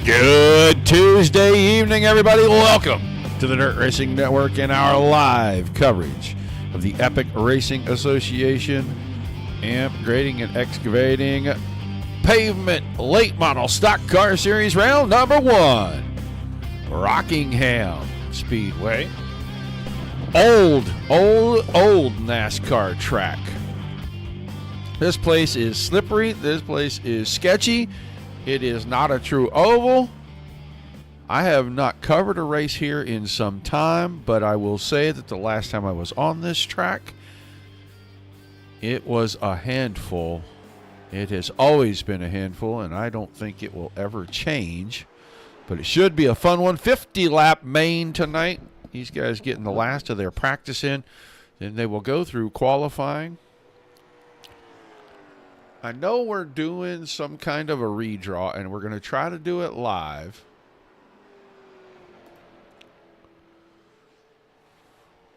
Good Tuesday evening, everybody. Welcome to the Dirt Racing Network and our live coverage of the Epic Racing Association AMP Grading and Excavating Pavement Late Model Stock Car Series round number 1. Rockingham Speedway. Old NASCAR track. This place is slippery. This place is sketchy. It is not a true oval. I have not covered a race here in some time, but I will say that the last time I was on this track, it was a handful. It has always been a handful, and I don't think it will ever change. But it should be a fun one. 50-lap main tonight. These guys getting the last of their practice in. Then they will go through qualifying. I know we're doing some kind of a redraw, and we're going to try to do it live.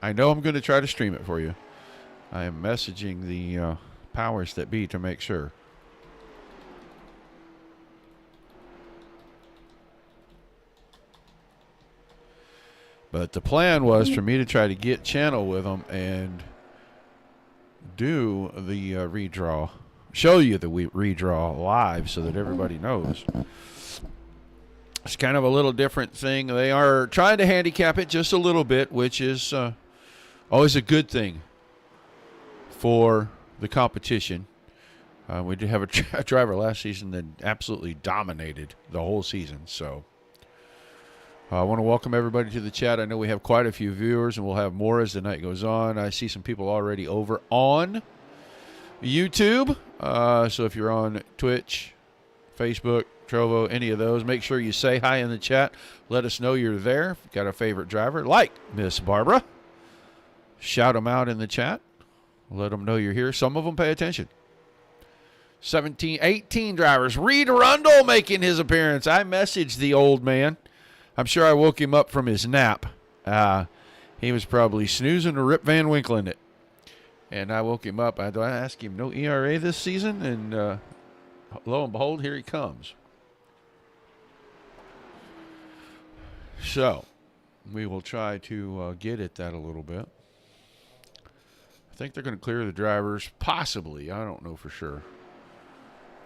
I know I'm going to try to stream it for you. I am messaging the powers that be to make sure. But the plan was for me to try to get channel with them and do the redraw. Show you the redraw live so that everybody knows. It's kind of a little different thing. They are trying to handicap it just a little bit, which is always a good thing for the competition. We did have a driver last season that absolutely dominated the whole season. So I want to welcome everybody to the chat. I know we have quite a few viewers, and we'll have more as the night goes on. I see some people already over on YouTube. So if you're on Twitch, Facebook, Trovo, any of those, make sure you say hi in the chat. Let us know you're there. If you've got a favorite driver like Miss Barbara, shout them out in the chat. Let them know you're here. Some of them pay attention. 18 drivers. Reed Rundle making his appearance. I messaged the old man. I'm sure I woke him up from his nap. He was probably snoozing or Rip Van Winkling it. And I woke him up. I asked him, no ERA this season? And lo and behold, here he comes. So we will try to get at that a little bit. I think they're going to clear the drivers. Possibly. I don't know for sure.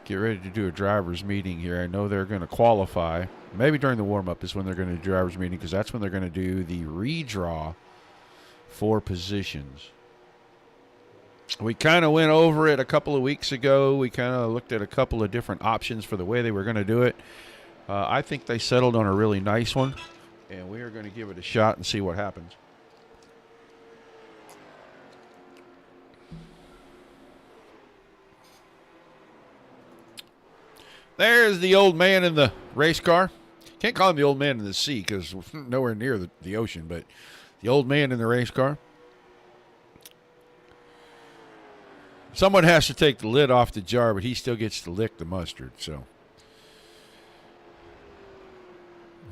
Get ready to do a driver's meeting here. I know they're going to qualify. Maybe during the warm-up is when they're going to do a driver's meeting, because that's when they're going to do the redraw for positions. We kind of went over it a couple of weeks ago. We kind of looked at a couple of different options for the way they were going to do it. I think they settled on a really nice one, and we are going to give it a shot and see what happens. There's the old man in the race car. Can't call him the old man in the sea because we're nowhere near the ocean, but the old man in the race car. Someone has to take the lid off the jar, but he still gets to lick the mustard. So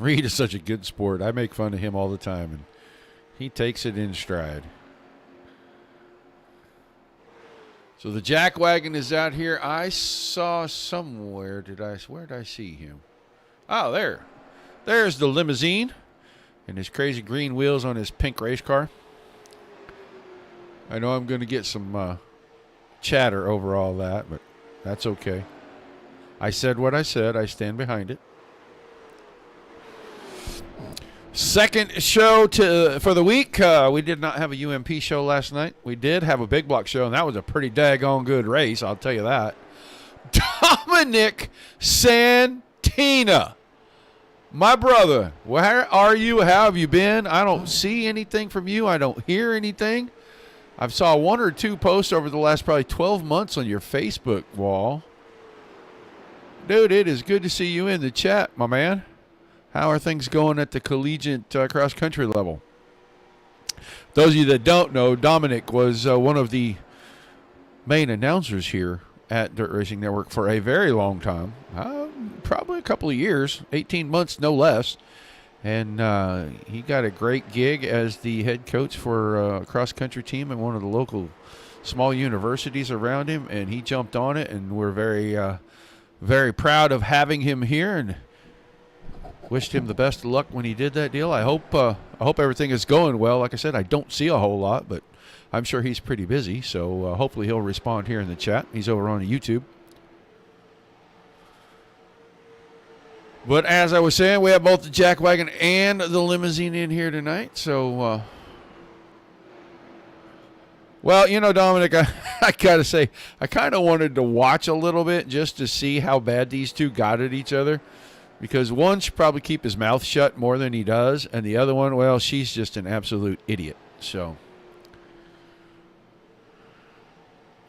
Reed is such a good sport. I make fun of him all the time, and he takes it in stride. So the jack wagon is out here. I saw somewhere. Where did I see him? Oh, there. There's the limousine and his crazy green wheels on his pink race car. I know I'm going to get some chatter over all that, but that's okay. I said what I said. I stand behind it. Second show for the week. We did not have a UMP show last night. We did have a big block show, and that was a pretty daggone good race, I'll tell you that. Dominic Santina. My brother, where are you? How have you been? I don't see anything from you. I don't hear anything. I've saw one or two posts over the last probably 12 months on your Facebook wall. Dude, it is good to see you in the chat, my man. How are things going at the collegiate cross-country level? Those of you that don't know, Dominic was one of the main announcers here at Dirt Racing Network for a very long time, probably a couple of years, 18 months no less. And he got a great gig as the head coach for a cross-country team in one of the local small universities around him, and he jumped on it, and we're very, very proud of having him here. And wished him the best of luck when he did that deal. I hope everything is going well. Like I said, I don't see a whole lot, but I'm sure he's pretty busy. So hopefully he'll respond here in the chat. He's over on YouTube. But as I was saying, we have both the jack wagon and the limousine in here tonight. So, well, you know, Dominic, I got to say, I kind of wanted to watch a little bit just to see how bad these two got at each other. Because one should probably keep his mouth shut more than he does. And the other one, well, she's just an absolute idiot. So,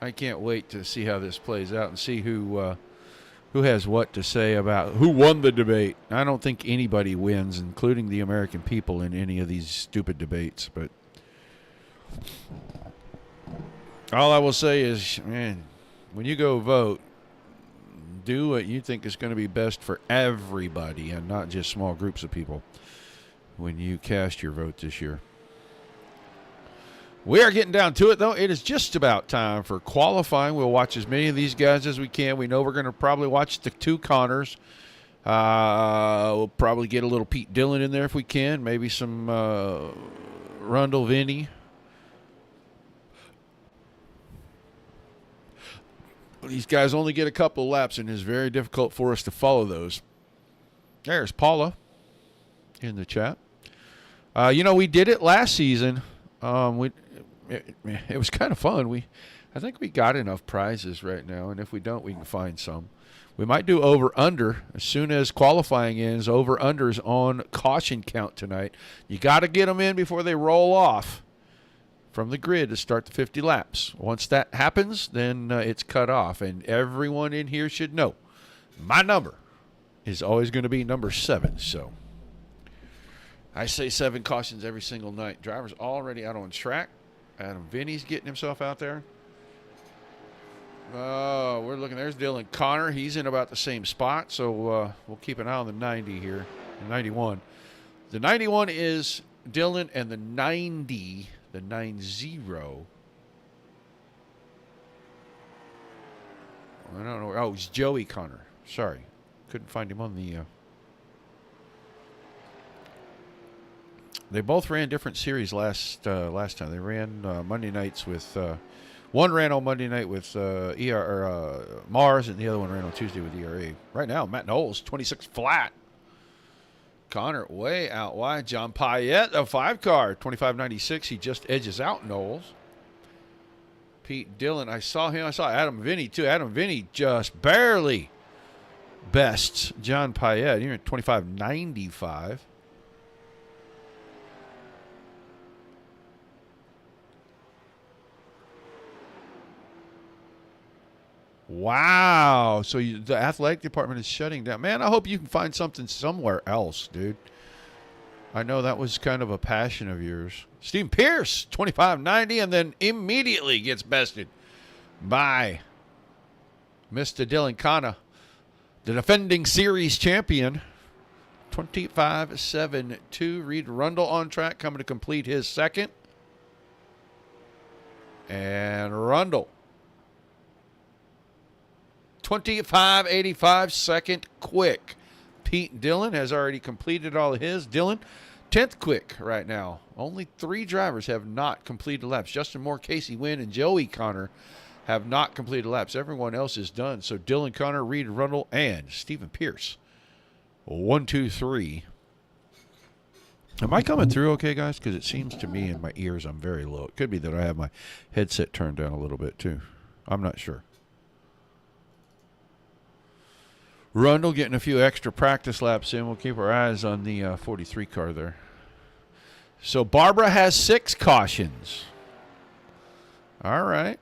I can't wait to see how this plays out and see who has what to say about who won the debate. I don't think anybody wins, including the American people, in any of these stupid debates. But all I will say is, man, when you go vote, do what you think is going to be best for everybody and not just small groups of people when you cast your vote this year. We are getting down to it, though. It is just about time for qualifying. We'll watch as many of these guys as we can. We know we're going to probably watch the two Connors. We'll probably get a little Pete Dillon in there if we can. Maybe some Rundle Vinny. These guys only get a couple of laps, and it's very difficult for us to follow those. There's Paula in the chat. You know, we did it last season. It was kind of fun. I think we got enough prizes right now, and if we don't, we can find some. We might do over-under as soon as qualifying ends. Over-unders on caution count tonight. You got to get them in before they roll off from the grid to start the 50 laps. Once that happens, then it's cut off, and everyone in here should know my number is always going to be number 7. So I say 7 cautions every single night. Drivers already out on track. Adam Vinny's getting himself out there. Oh, we're looking. There's Dylan Connor. He's in about the same spot, so we'll keep an eye on the 90 here. The 91. The 91 is Dylan, and the 90, the 90. I don't know. Oh, it's Joey Connor. Sorry. Couldn't find him on the... They both ran different series last time. They ran Monday nights with one ran on Monday night with Mars, and the other one ran on Tuesday with ERA. Right now, Matt Knowles 26 flat. Connor way out wide. John Payette, a 5-car 25.96. He just edges out Knowles. Pete Dillon, I saw him. I saw Adam Vinny too. Adam Vinny just barely bests John Payette. You're at 25.95. Wow. So the athletic department is shutting down. Man, I hope you can find something somewhere else, dude. I know that was kind of a passion of yours. Steve Pierce, 25.90, and then immediately gets bested by Mr. Dylan Connor, the defending series champion. 25.72. Reed Rundle on track, coming to complete his second. And Rundle 25.85, second quick. Pete Dillon has already completed all of his. Dillon, 10th quick right now. Only 3 drivers have not completed laps. Justin Moore, Casey Wynn, and Joey Connor have not completed laps. Everyone else is done. So Dylan Connor, Reed Rundle, and Stephen Pierce. 1, 2, 3. Am I coming through okay, guys? Because it seems to me in my ears I'm very low. It could be that I have my headset turned down a little bit too. I'm not sure. Rundle getting a few extra practice laps in. We'll keep our eyes on the 43 car there. So Barbara has 6 cautions. All right.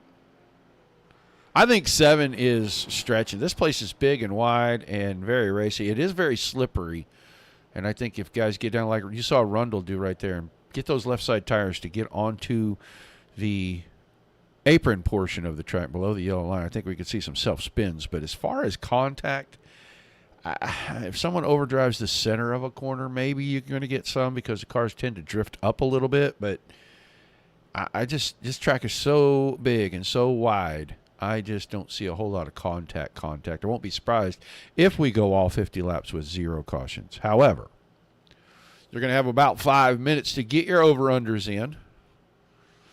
I think 7 is stretching. This place is big and wide and very racy. It is very slippery. And I think if guys get down like you saw Rundle do right there and get those left side tires to get onto the apron portion of the track below the yellow line, I think we could see some self-spins. But as far as contact, if someone overdrives the center of a corner, maybe you're going to get some because the cars tend to drift up a little bit. But this track is so big and so wide I just don't see a whole lot of contact. I won't be surprised if we go all 50 laps with 0 cautions. However, you're going to have about 5 minutes to get your over-unders in.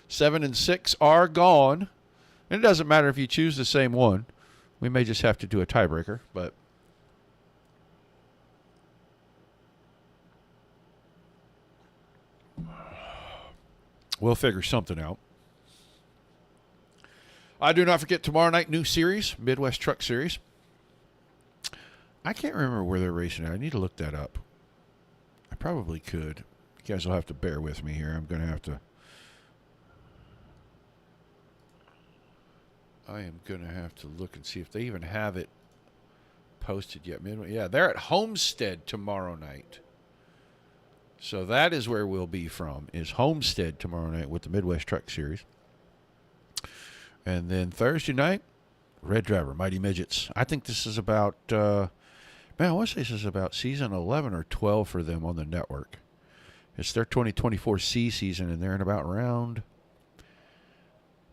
7 and 6 are gone. And it doesn't matter if you choose the same one. We may just have to do a tiebreaker, but we'll figure something out. Do not forget tomorrow night, new series, Midwest Truck Series. I can't remember where they're racing at. I need to look that up. I probably could. You guys will have to bear with me here. I'm going to have to. I am going to have to look and see if they even have it posted yet. Yeah, they're at Homestead tomorrow night. So that is where we'll be from, is Homestead tomorrow night with the Midwest Truck Series. And then Thursday night, Red Driver, Mighty Midgets. I think this is about, I want to say this is about season 11 or 12 for them on the network. It's their 2024 C season, and they're in about round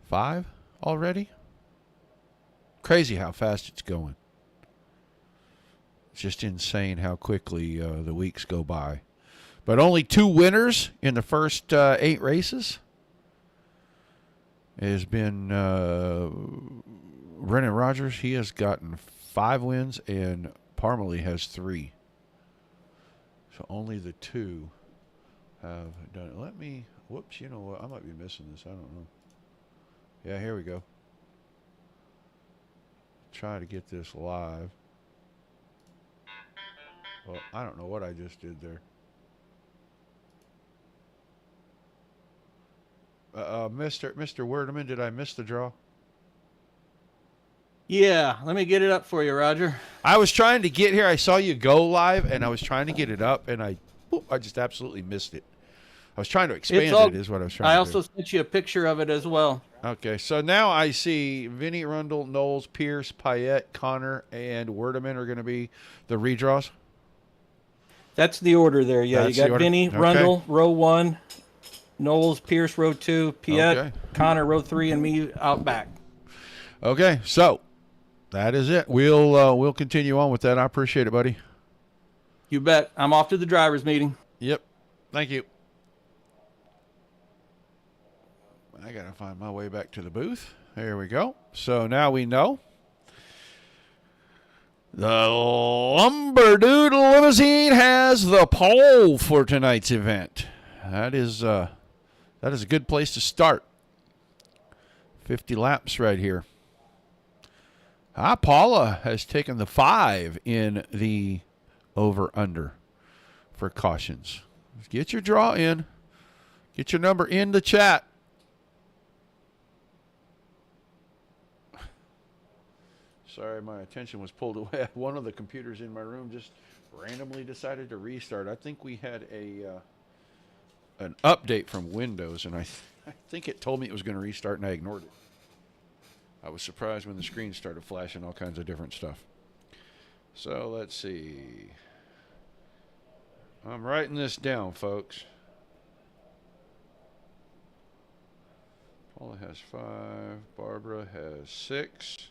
5 already. Crazy how fast it's going. It's just insane how quickly the weeks go by. But only 2 winners in the first 8 races. Has been Brennan Rogers. He has gotten 5 wins, and Parmalee has 3. So only the 2 have done it. Let me, whoops, you know what? I might be missing this. I don't know. Yeah, here we go. Try to get this live. Well, I don't know what I just did there. Mr. Werdeman, did I miss the draw? Yeah, let me get it up for you, Roger. I was trying to get here. I saw you go live, and I was trying to get it up, and I just absolutely missed it. I was trying to expand it, is what I was trying to do. I also sent you a picture of it as well. Okay, so now I see Vinny, Rundle, Knowles, Pierce, Payette, Connor, and Werdeman are going to be the redraws. That's the order there. Yeah, That's you got Vinny, okay. Rundle, row 1, Knowles, Pierce, row 2, Payette, Connor, row 3, and me out back. Okay, so that is it. We'll continue on with that. I appreciate it, buddy. You bet. I'm off to the drivers' meeting. Yep. Thank you. I got to find my way back to the booth. There we go. So now we know. The Lumber Dude Limousine has the pole for tonight's event. That is a good place to start. 50 laps right here. Paula has taken the 5 in the over-under for cautions. Get your draw in. Get your number in the chat. Sorry, my attention was pulled away. One of the computers in my room just randomly decided to restart. I think we had an update from Windows, and I think it told me it was going to restart, and I ignored it. I was surprised when the screen started flashing all kinds of different stuff. So let's see. I'm writing this down, folks. Paula has 5. Barbara has 6.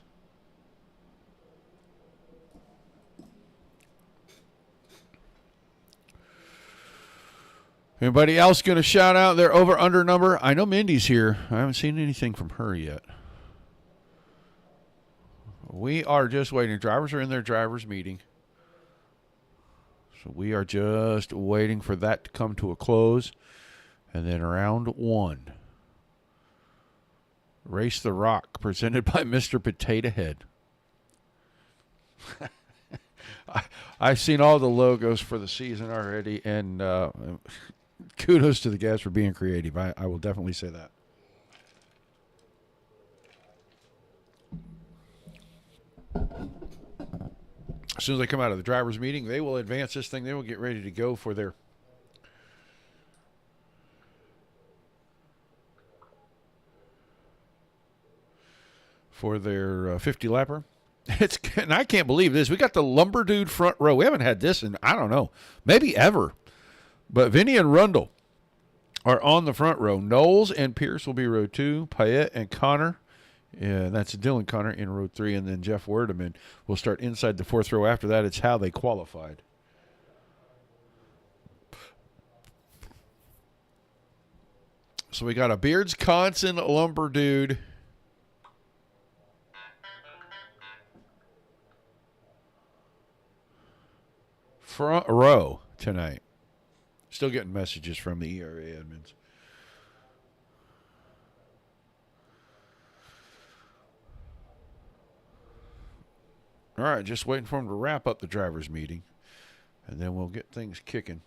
Anybody else going to shout out their over-under number? I know Mindy's here. I haven't seen anything from her yet. We are just waiting. Drivers are in their drivers' meeting. So we are just waiting for that to come to a close. And then round 1. Race the Rock, presented by Mr. Potato Head. I've seen all the logos for the season already, and kudos to the guys for being creative. I will definitely say that. As soon as they come out of the driver's meeting, they will advance this thing. They will get ready to go for their for their 50-lapper. And I can't believe this. We got the Lumber Dude front row. We haven't had this in, I don't know, maybe ever. But Vinny and Rundle are on the front row. Knowles and Pierce will be row 2. Payette and Connor Yeah, that's Dylan Connor in row 3, and then Jeff Werdeman will start inside the 4th row. After that, it's how they qualified. So we got a Beardsconsin lumber dude. Front row tonight. Still getting messages from the ERA admins. All right, just waiting for him to wrap up the driver's meeting, and then we'll get things kicking.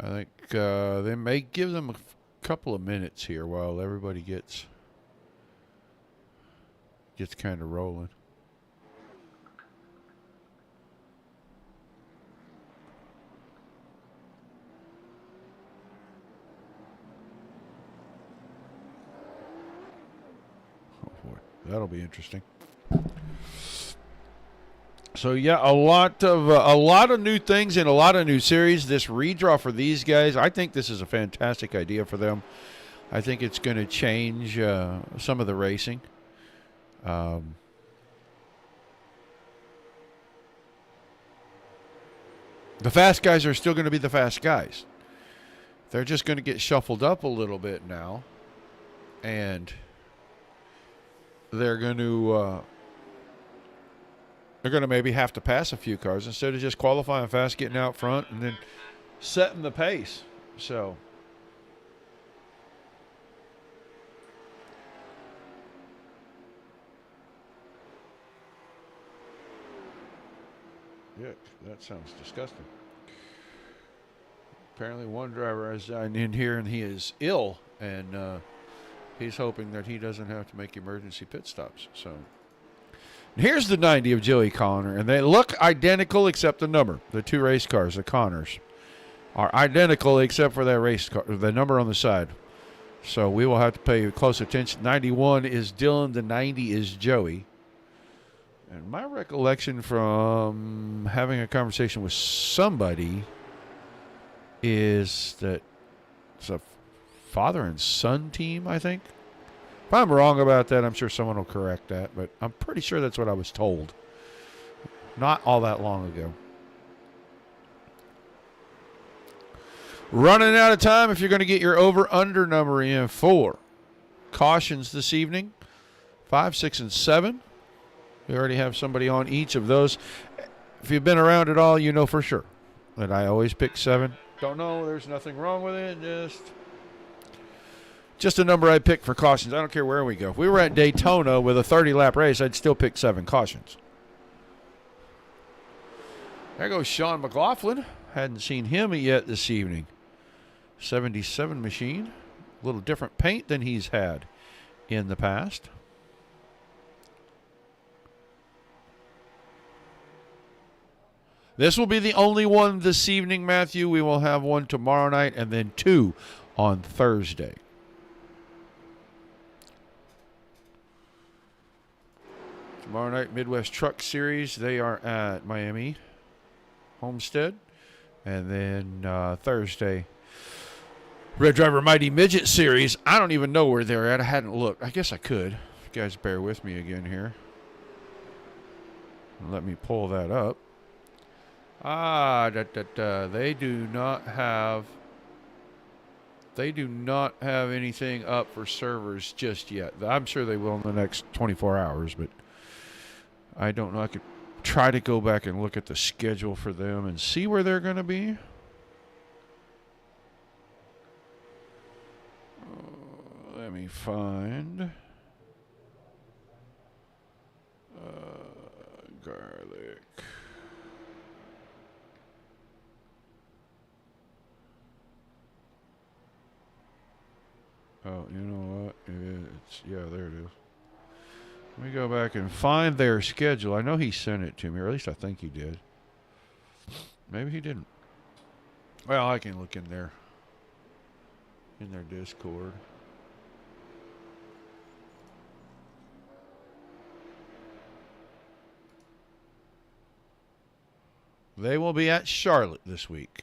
I think they may give them a couple of minutes here while everybody gets kind of rolling. Oh boy, that'll be interesting. So yeah, a lot of new things and a lot of new series. This redraw for these guys, I think this is a fantastic idea for them. I think it's going to change some of the racing. The fast guys are still going to be the fast guys. They're just going to get shuffled up a little bit now, and they're going to maybe have to pass a few cars instead of just qualifying fast, getting out front, and then setting the pace. So yuck, that sounds disgusting. Apparently one driver has signed in here and he is ill, and he's hoping that he doesn't have to make emergency pit stops. So here's the 90 of Joey Connor, and they look identical except the number. The two race cars, the Connors, are identical except for that race car, the number on the side. So we will have to pay close attention. 91 is Dylan, the 90 is Joey. And my recollection from having a conversation with somebody is that it's a father and son team, I think. If I'm wrong about that, I'm sure someone will correct that, but I'm pretty sure that's what I was told not all that long ago. Running out of time if you're going to get your over-under number in for cautions this evening, 5, 6, and 7. We already have somebody on each of those. If you've been around at all, you know for sure that I always pick 7. Don't know, there's nothing wrong with it, just a number I pick for cautions. I don't care where we go. If we were at Daytona with a 30-lap race, I'd still pick 7 cautions. There goes Sean McLaughlin. Hadn't seen him yet this evening. 77 machine. A little different paint than he's had in the past. This will be the only one this evening, Matthew. We will have one tomorrow night and then 2 on Thursday. Tomorrow night, Midwest Truck Series. They are at Miami Homestead. And then Thursday, Red Driver Mighty Midget Series. I don't even know where they're at. I hadn't looked. I guess I could. You guys bear with me again here. Let me pull that up. They do not have anything up for servers just yet. I'm sure they will in the next 24 hours, but I don't know. I could try to go back and look at the schedule for them and see where they're going to be. Let me find garlic. Oh, you know what? Yeah, there it is. Let me go back and find their schedule. I know he sent it to me, or at least I think he did. Maybe he didn't. Well, I can look in their Discord. They will be at Charlotte this week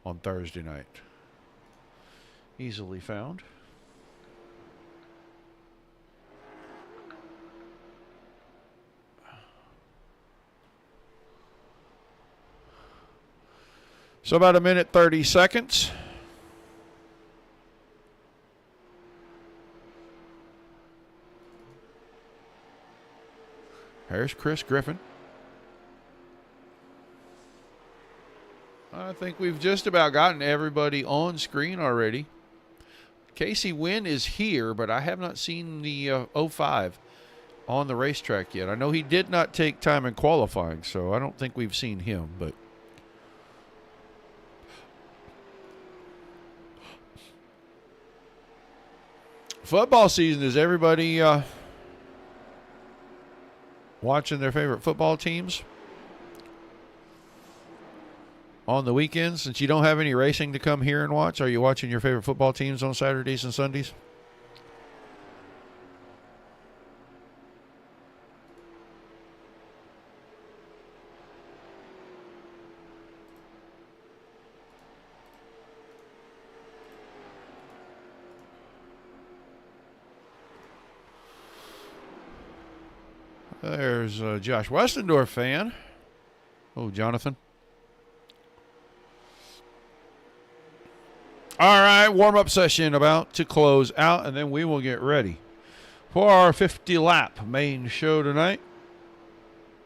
on Thursday night. Easily found. So about 1:30 seconds. Here's Chris Griffin. I think we've just about gotten everybody on screen already. Casey Wynn is here, but I have not seen the 05 on the racetrack yet. I know he did not take time in qualifying, so I don't think we've seen him, but football season, is everybody watching their favorite football teams on the weekends? Since you don't have any racing to come here and watch, are you watching your favorite football teams on Saturdays and Sundays? There's a Josh Westendorf fan. Oh, Jonathan. All right, warm-up session about to close out, and then we will get ready for our 50-lap main show tonight.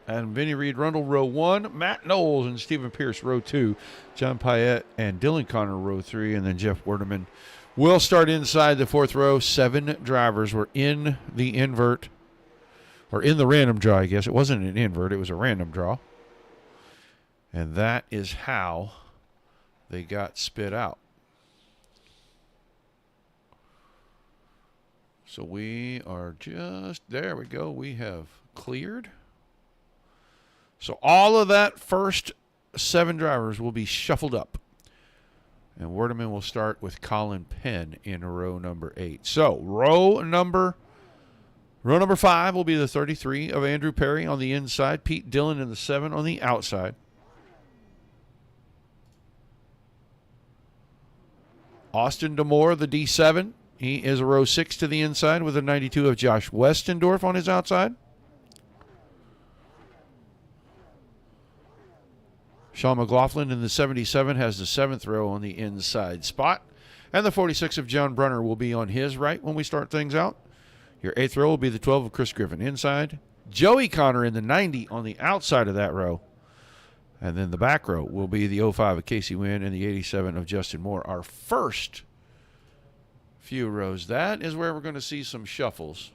And Vinny Reed Rundle, row 1. Matt Knowles and Stephen Pierce, row 2. John Payette and Dylan Connor, row 3. And then Jeff Werdeman will start inside the 4th row. 7 drivers were in the invert, or in the random draw, I guess. It wasn't an invert. It was a random draw. And that is how they got spit out. So we are just, there we go. We have cleared. So all of that first 7 drivers will be shuffled up. And Werdeman will start with Colin Penn in row number 8. So row number 5 will be the 33 of Andrew Perry on the inside. Pete Dillon in the 7 on the outside. Austin DeMore, the D7. He is a row 6 to the inside with a 92 of Josh Westendorf on his outside. Sean McLaughlin in the 77 has the 7th row on the inside spot. And the 46 of John Brunner will be on his right when we start things out. Your 8th row will be the 12 of Chris Griffin inside. Joey Connor in the 90 on the outside of that row. And then the back row will be the 05 of Casey Wynn and the 87 of Justin Moore. Our first few rows. That is where we're going to see some shuffles.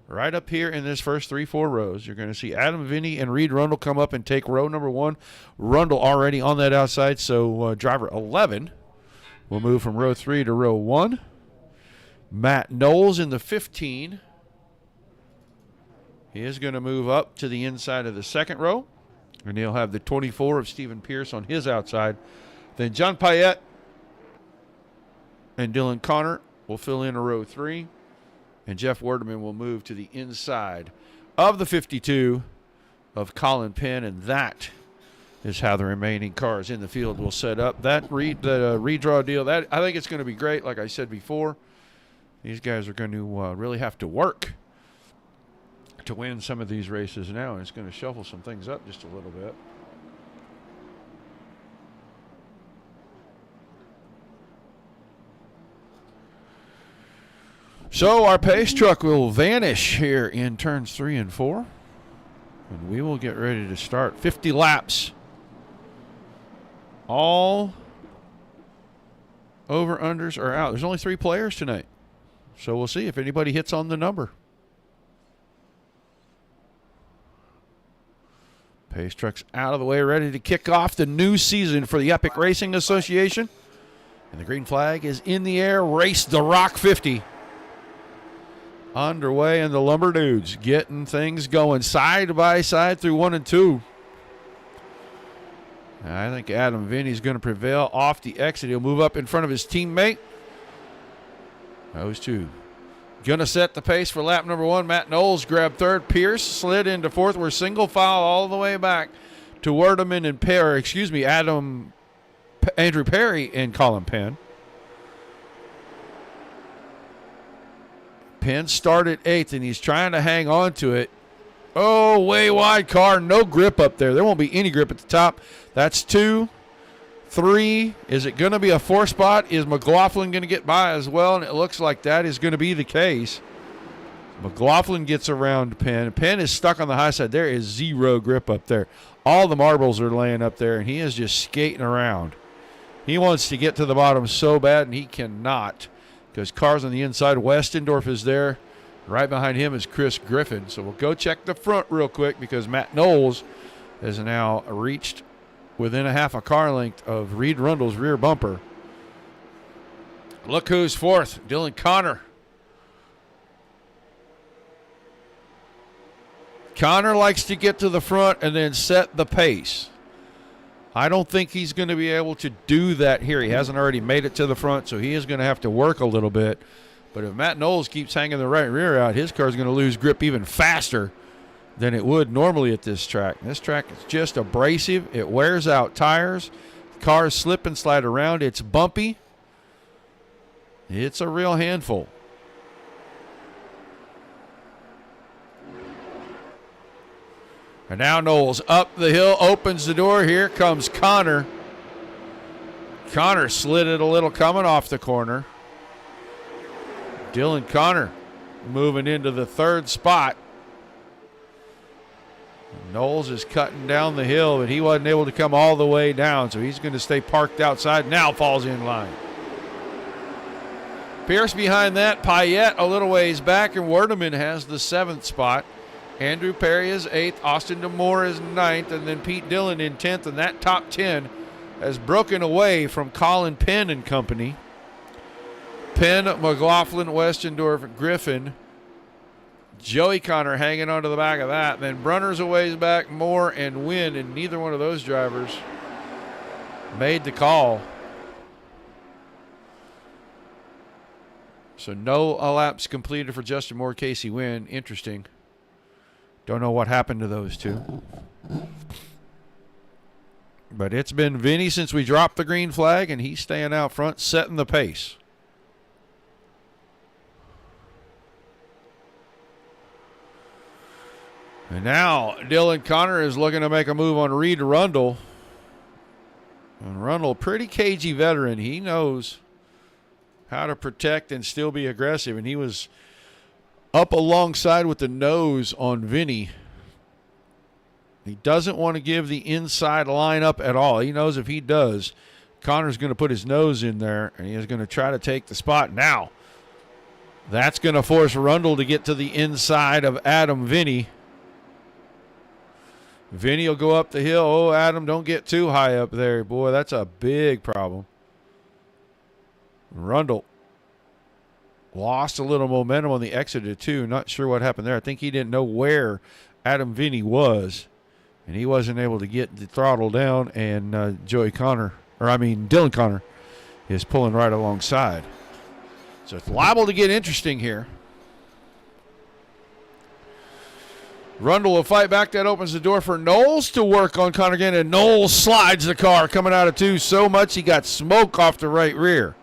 Right up here in this first 3-4 rows, you're going to see Adam Vinny and Reed Rundle come up and take row number 1. Rundle already on that outside, so driver 11 will move from row 3 to row 1. Matt Knowles in the 15. He is going to move up to the inside of the 2nd row, and he'll have the 24 of Stephen Pierce on his outside. Then John Payette and Dylan Connor will fill in a row 3, and Jeff Werdeman will move to the inside of the 52 of Colin Penn, and that is how the remaining cars in the field will set up. That redraw deal, that I think it's going to be great. Like I said before, these guys are going to really have to work to win some of these races now, and it's going to shuffle some things up just a little bit. So our pace truck will vanish here in turns 3 and 4. And we will get ready to start 50 laps. All over-unders are out. There's only 3 players tonight. So we'll see if anybody hits on the number. Pace truck's out of the way, ready to kick off the new season for the Epic Racing Association. And the green flag is in the air. Race the Rock 50. Underway, and the Lumber Dudes getting things going side by side through 1 and 2. I think Adam Vinny's going to prevail off the exit. He'll move up in front of his teammate. Those two going to set the pace for lap number 1. Matt Knowles grabbed 3rd. Pierce slid into 4th. We're single file all the way back to Werdeman and Andrew Perry and Colin Penn. Penn started 8th, and he's trying to hang on to it. Oh, way wide car. No grip up there. There won't be any grip at the top. That's 2. 3. Is it going to be a 4 spot? Is McLaughlin going to get by as well? And it looks like that is going to be the case. McLaughlin gets around Penn. Penn is stuck on the high side. There is 0 grip up there. All the marbles are laying up there, and he is just skating around. He wants to get to the bottom so bad, and he cannot because cars on the inside. Westendorf is there. Right behind him is Chris Griffin. So we'll go check the front real quick because Matt Knowles has now reached within a half a car length of Reed Rundle's rear bumper. Look who's 4th, Dylan Connor. Connor likes to get to the front and then set the pace. I don't think he's going to be able to do that here. He hasn't already made it to the front, so he is going to have to work a little bit. But if Matt Knowles keeps hanging the right rear out, his car is going to lose grip even faster than it would normally at this track. This track is just abrasive. It wears out tires. Cars slip and slide around. It's bumpy. It's a real handful. And now Knowles up the hill, opens the door. Here comes Connor. Connor slid it a little coming off the corner. Dylan Connor moving into the 3rd spot. Knowles is cutting down the hill, but he wasn't able to come all the way down, so he's going to stay parked outside. Now falls in line. Pierce behind that. Payette a little ways back, and Werdeman has the 7th spot. Andrew Perry is 8th. Austin DeMore is 9th, and then Pete Dillon in 10th, and that top 10 has broken away from Colin Penn and company. Penn, McLaughlin, Westendorf, Griffin, Joey Connor hanging onto the back of that. Then Brunner's a ways back, Moore and Wynn, and neither one of those drivers made the call. So no laps completed for Justin Moore, Casey Wynn. Interesting. Don't know what happened to those two. But it's been Vinny since we dropped the green flag, and he's staying out front, setting the pace. And now Dylan Connor is looking to make a move on Reed Rundle. And Rundle, pretty cagey veteran. He knows how to protect and still be aggressive. And he was up alongside with the nose on Vinny. He doesn't want to give the inside line up at all. He knows if he does, Connor's going to put his nose in there, and he is going to try to take the spot. Now, that's going to force Rundle to get to the inside of Adam Vinny. Vinny will go up the hill. Oh, Adam, don't get too high up there. Boy, that's a big problem. Rundle lost a little momentum on the exit of 2. Not sure what happened there. I think he didn't know where Adam Vinny was, and he wasn't able to get the throttle down, and Dylan Connor is pulling right alongside. So it's liable to get interesting here. Rundle will fight back. That opens the door for Knowles to work on Connor again, and Knowles slides the car coming out of 2 so much he got smoke off the right rear.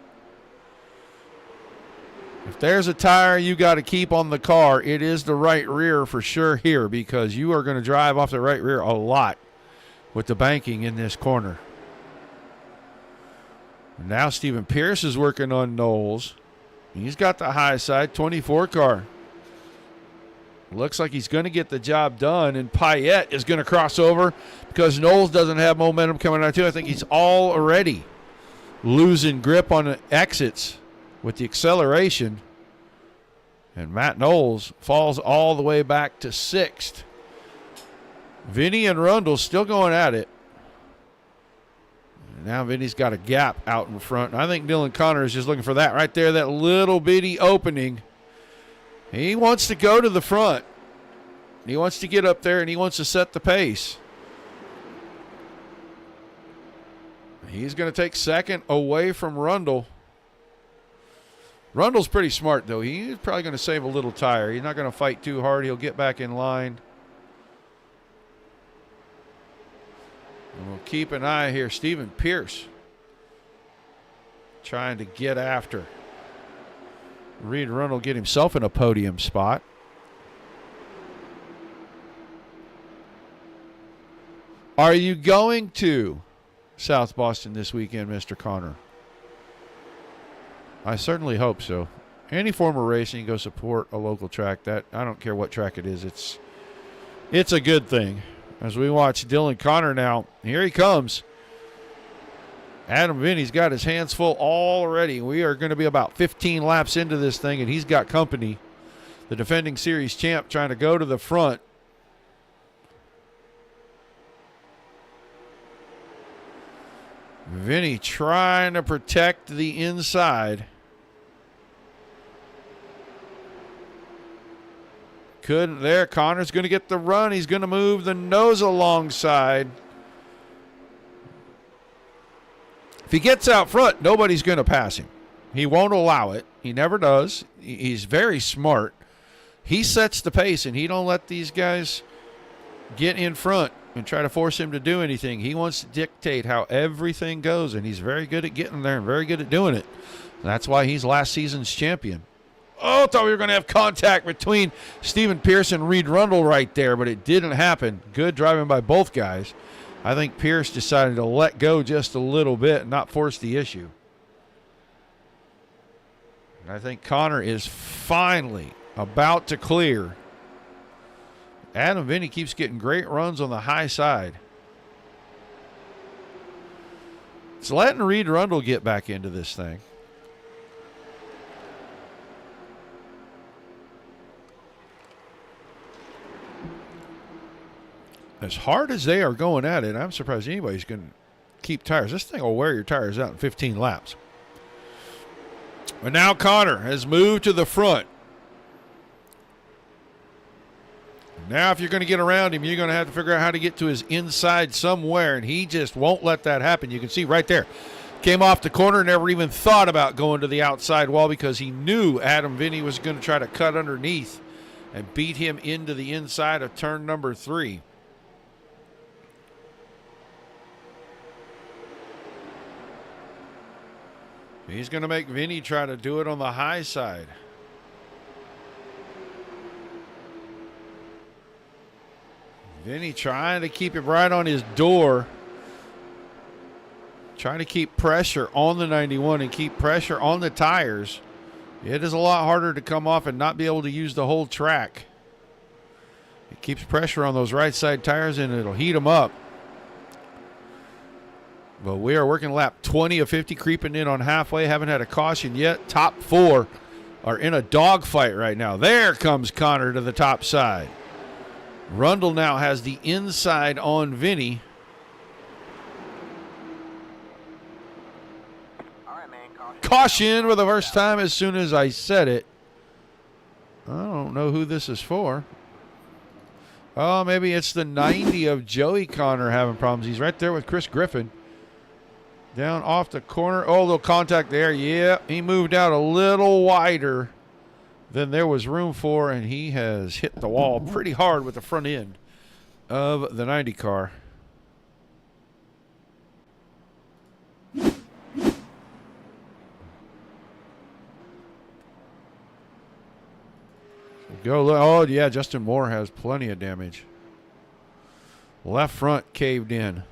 If there's a tire you got to keep on the car, it is the right rear for sure here, because you are going to drive off the right rear a lot with the banking in this corner. Now Stephen Pierce is working on Knowles. He's got the high side, 24 car. Looks like he's going to get the job done, and Payette is going to cross over because Knowles doesn't have momentum coming out too. I think he's already losing grip on the exits with the acceleration. And Matt Knowles falls all the way back to 6th. Vinny and Rundle still going at it. And now Vinny's got a gap out in front. And I think Dylan Connor is just looking for that right there, that little bitty opening. He wants to go to the front. He wants to get up there, and he wants to set the pace. He's going to take 2nd away from Rundle. Rundle's pretty smart, though. He's probably going to save a little tire. He's not going to fight too hard. He'll get back in line. keep an eye here. Stephen Pierce trying to get after Reed Rundle, get himself in a podium spot. Are you going to South Boston this weekend, Mr. Connor? I certainly hope so. Any form of racing, go support a local track. That I don't care what track it is. It's a good thing. As we watch Dylan Connor now, here he comes. Adam Vinny's got his hands full already. We are going to be about 15 laps into this thing, and he's got company. The defending series champ trying to go to the front. Vinny trying to protect the inside. Couldn't there. Connor's going to get the run. He's going to move the nose alongside. If he gets out front, nobody's going to pass him. He won't allow it. He never does. He's very smart. He sets the pace, and he don't let these guys get in front and try to force him to do anything. He wants to dictate how everything goes, and he's very good at getting there and very good at doing it. That's why he's last season's champion. Oh, I thought we were going to have contact between Stephen Pierce and Reed Rundle right there, but it didn't happen. Good driving by both guys. I think Pierce decided to let go just a little bit and not force the issue. And I think Connor is finally about to clear. Adam Vinny keeps getting great runs on the high side. It's letting Reed Rundle get back into this thing. As hard as they are going at it, I'm surprised anybody's going to keep tires. This thing will wear your tires out in 15 laps. But now Connor has moved to the front. Now if you're going to get around him, you're going to have to figure out how to get to his inside somewhere, and he just won't let that happen. You can see right there. Came off the corner, never even thought about going to the outside wall because he knew Adam Vinny was going to try to cut underneath and beat him into the inside of turn number 3. He's going to make Vinny try to do it on the high side. Vinny trying to keep it right on his door. Trying to keep pressure on the 91 and keep pressure on the tires. It is a lot harder to come off and not be able to use the whole track. It keeps pressure on those right side tires and it'll heat them up. But we are working lap 20 of 50, creeping in on halfway. Haven't had a caution yet. Top 4 are in a dogfight right now. There comes Connor to the top side. Rundle now has the inside on Vinny. All right, man, Caution for the first time as soon as I said it. I don't know who this is for. Oh, maybe it's the 90 of Joey Connor having problems. He's right there with Chris Griffin. Down off the corner. Oh, a little contact there. Yeah, he moved out a little wider than there was room for, and he has hit the wall pretty hard with the front end of the 90 car. Go. Oh, yeah, Justin Moore has plenty of damage. Left front caved in.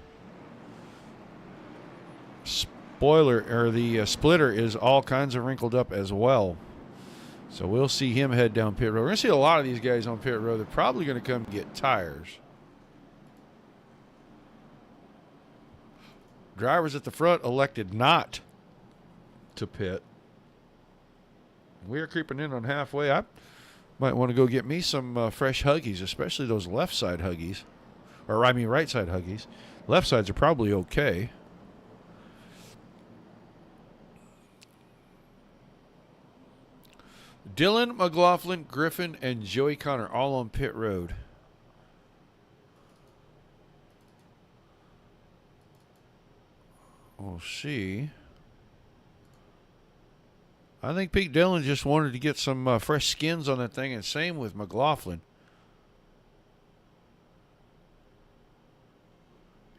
Spoiler, or the splitter is all kinds of wrinkled up as well. So we'll see him head down pit road. We're going to see a lot of these guys on pit road. They're probably going to come get tires. Drivers at the front elected not to pit. We are creeping in on halfway. I might want to go get me some fresh Huggies, especially those left side Huggies. Or I mean right side Huggies. Left sides are probably okay. Dylan, McLaughlin, Griffin, and Joey Connor all on pit road. We'll see. I think Pete Dillon just wanted to get some fresh skins on that thing, and same with McLaughlin.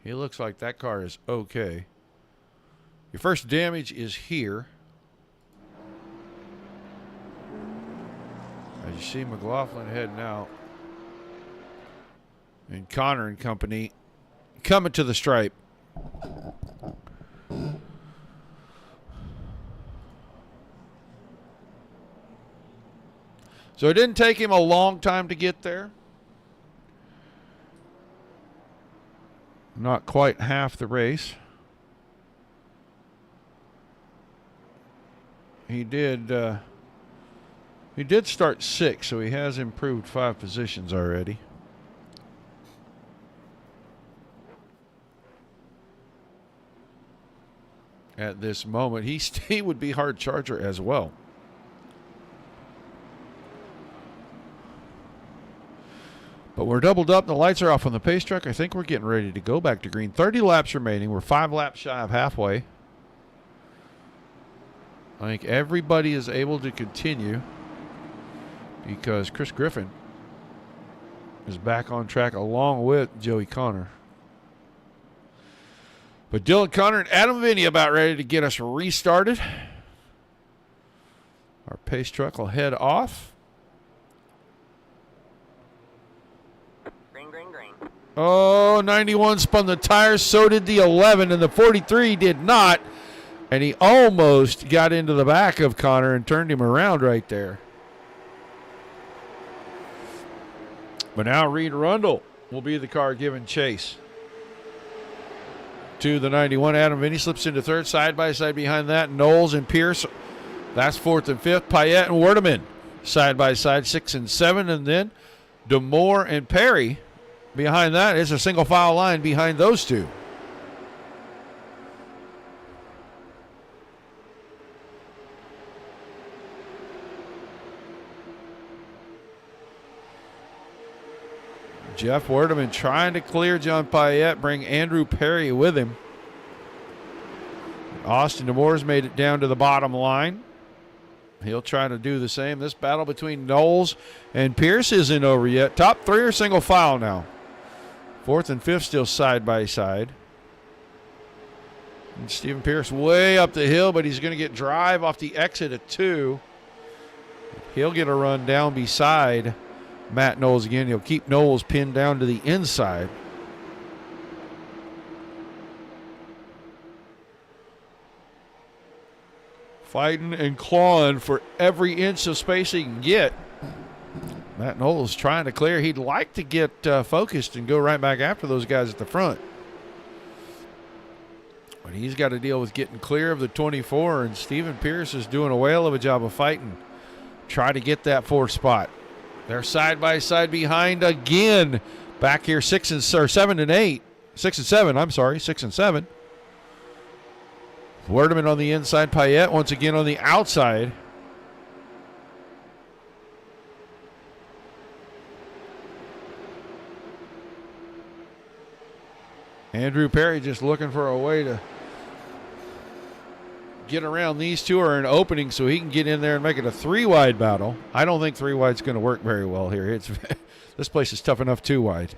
He looks like that car is okay. Your first damage is here. As you see McLaughlin heading out. And Connor and company coming to the stripe. So it didn't take him a long time to get there. Not quite half the race. He did start 6, so he has improved 5 positions already. At this moment, he would be hard charger as well. But we're doubled up. The lights are off on the pace truck. I think we're getting ready to go back to green. 30 laps remaining. We're 5 laps shy of halfway. I think everybody is able to continue because Chris Griffin is back on track along with Joey Connor. But Dylan Connor and Adam Vinny about ready to get us restarted. Our pace truck will head off. Green. Oh, 91 spun the tires. So did the 11, and the 43 did not. And he almost got into the back of Connor and turned him around right there. But now Reed Rundle will be the car giving chase to the 91. Adam Vinny slips into third, side by side behind that. Knowles and Pierce, that's 4th and 5th. Payette and Werdeman side by side, 6 and 7. And then DeMore and Perry behind that. It's a single file line behind those two. Jeff Werdeman trying to clear John Payette, bring Andrew Perry with him. Austin DeMoore's made it down to the bottom line. He'll try to do the same. This battle between Knowles and Pierce isn't over yet. Top 3 are single file now. 4th and 5th still side by side. And Stephen Pierce way up the hill, but he's going to get drive off the exit at 2. He'll get a run down beside Matt Knowles again. He'll keep Knowles pinned down to the inside. Fighting and clawing for every inch of space he can get. Matt Knowles trying to clear. He'd like to get focused and go right back after those guys at the front. But he's got to deal with getting clear of the 24, and Stephen Pierce is doing a whale of a job of fighting. Try to get that 4th spot. They're side by side behind again. Back here 6 and 7 and 8. 6 and 7, I'm sorry, 6 and 7. Werdeman on the inside, Payette once again on the outside. Andrew Perry just looking for a way to get around. These two are an opening so he can get in there and make it a 3-wide battle. I don't think 3-wide's going to work very well here. This place is tough enough 2-wide.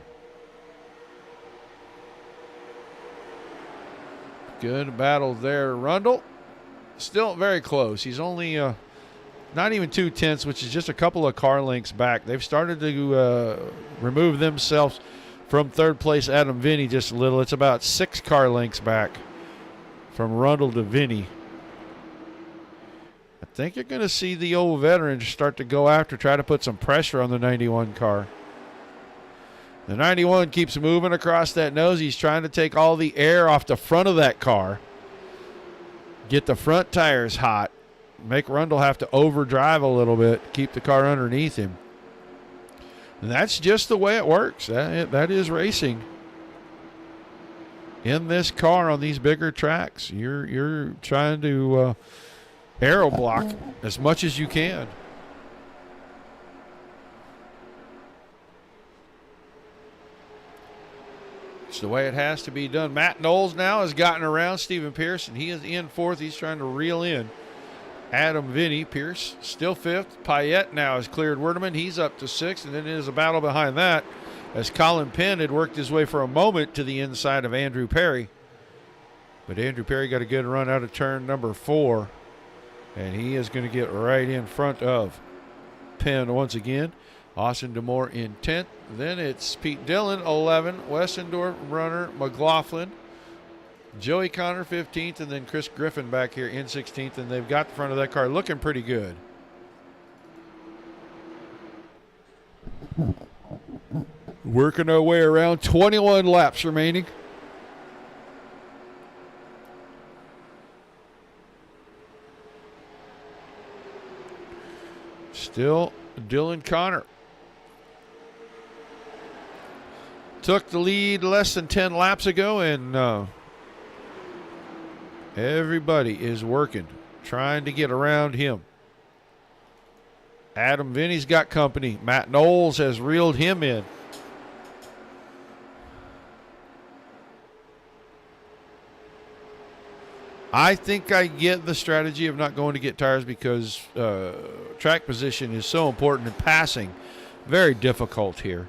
Good battle there. Rundle still very close. He's only not even 2/10, which is just a couple of car lengths back. They've started to remove themselves from 3rd place Adam Vinny just a little. It's about 6 car lengths back from Rundle to Vinny. I think you're going to see the old veterans start to go after, try to put some pressure on the 91 car. The 91 keeps moving across that nose. He's trying to take all the air off the front of that car, get the front tires hot, make Rundle have to overdrive a little bit, keep the car underneath him. And that's just the way it works. That is racing. In this car on these bigger tracks, you're trying to aero block as much as you can. It's the way it has to be done. Matt Knowles now has gotten around Stephen Pierce, and he is in 4th. He's trying to reel in Adam Vinny. Pierce still 5th. Payette now has cleared Werdeman. He's up to 6th, and then there's a battle behind that. as Colin Penn had worked his way for a moment to the inside of Andrew Perry. But Andrew Perry got a good run out of turn number 4. And he is going to get right in front of Penn once again. Austin D'Amore in 10th. Then it's Pete Dillon, 11. Westendorf runner, McLaughlin. Joey Connor, 15th. And then Chris Griffin back here in 16th. And they've got the front of that car looking pretty good. Working our way around. 21 laps remaining. Still Dylan Connor. Took the lead less than 10 laps ago, and everybody is working, trying to get around him. Adam Vinny's got company. Matt Knowles has reeled him in. I think I get the strategy of not going to get tires because track position is so important and passing very difficult here.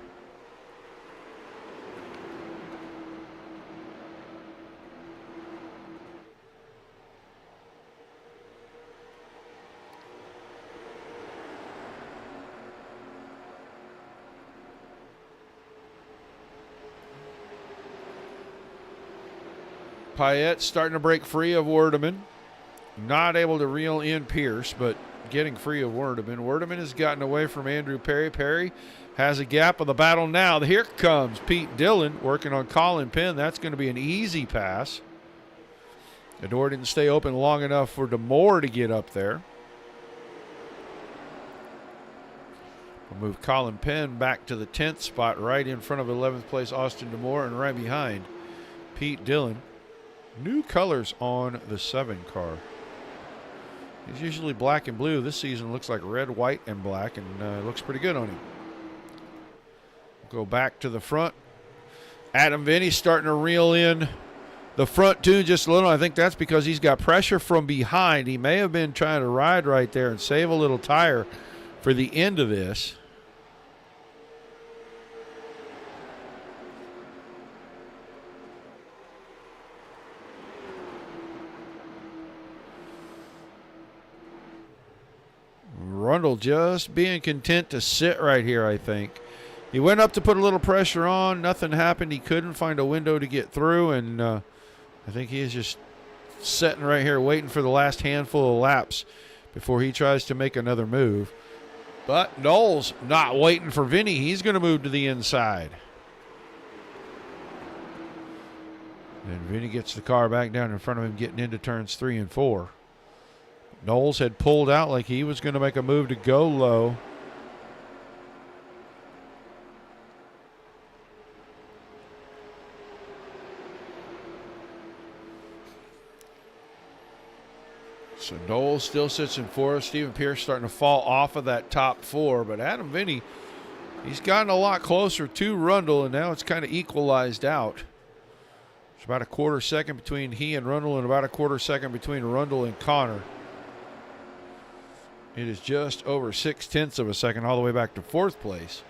Payette starting to break free of Werdeman. Not able to reel in Pierce, but getting free of Werdeman. Werdeman has gotten away from Andrew Perry. Perry has a gap of the battle now. Here comes Pete Dillon working on Colin Penn. That's going to be an easy pass. The door didn't stay open long enough for D'Amore to get up there. We'll move Colin Penn back to the 10th spot, right in front of 11th place Austin D'Amore, and right behind Pete Dillon. New colors on the 7 car. He's usually black and blue. This season looks like red, white, and black, and looks pretty good on him. Go back to the front. Adam Vinny starting to reel in the front two just a little. I think that's because he's got pressure from behind. He may have been trying to ride right there and save a little tire for the end of this. Rundle just being content to sit right here, I think. He went up to put a little pressure on. Nothing happened. He couldn't find a window to get through, and I think he is just sitting right here waiting for the last handful of laps before he tries to make another move. But Knowles not waiting for Vinny. He's going to move to the inside. And Vinny gets the car back down in front of him, getting into turns 3 and 4. Knowles had pulled out like he was going to make a move to go low. So Knowles still sits in 4th. Stephen Pierce starting to fall off of that top 4. But Adam Vinny, he's gotten a lot closer to Rundle, and now it's kind of equalized out. It's about a quarter second between he and Rundle, and about a quarter second between Rundle and Connor. It is just over 0.6 of a second all the way back to 4th place.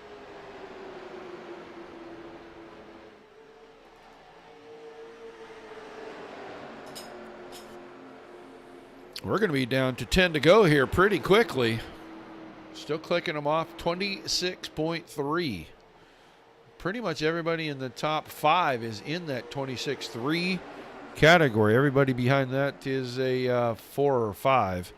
We're going to be down to 10 to go here pretty quickly. Still clicking them off. 26.3. Pretty much everybody in the top 5 is in that 26.3 category. Everybody behind that is a 4 or 5.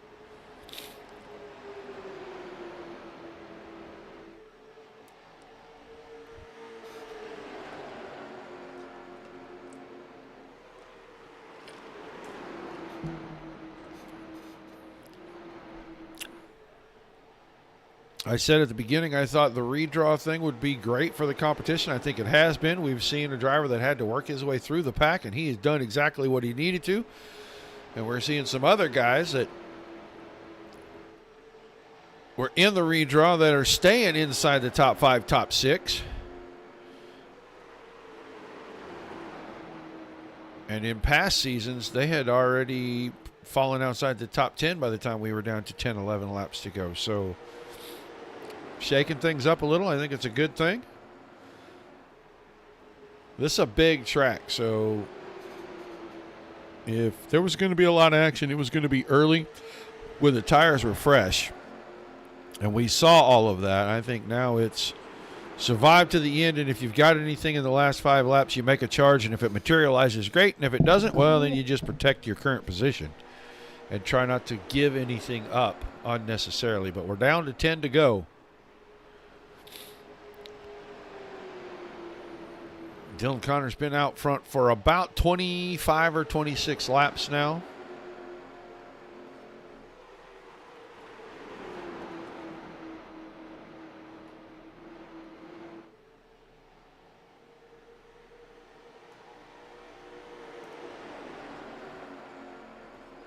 I said at the beginning I thought the redraw thing would be great for the competition. I think it has been. We've seen a driver that had to work his way through the pack, and he has done exactly what he needed to. And we're seeing some other guys that were in the redraw that are staying inside the top 5, top 6. And in past seasons, they had already fallen outside the top 10 by the time we were down to 10, 11 laps to go. So shaking things up a little. I think it's a good thing. This is a big track, so if there was going to be a lot of action, it was going to be early when the tires were fresh. And we saw all of that. I think now it's survive to the end, and if you've got anything in the last 5 laps, you make a charge, and if it materializes, great, and if it doesn't, well, then you just protect your current position and try not to give anything up unnecessarily. But we're down to 10 to go. Dylan Connor's been out front for about 25 or 26 laps now.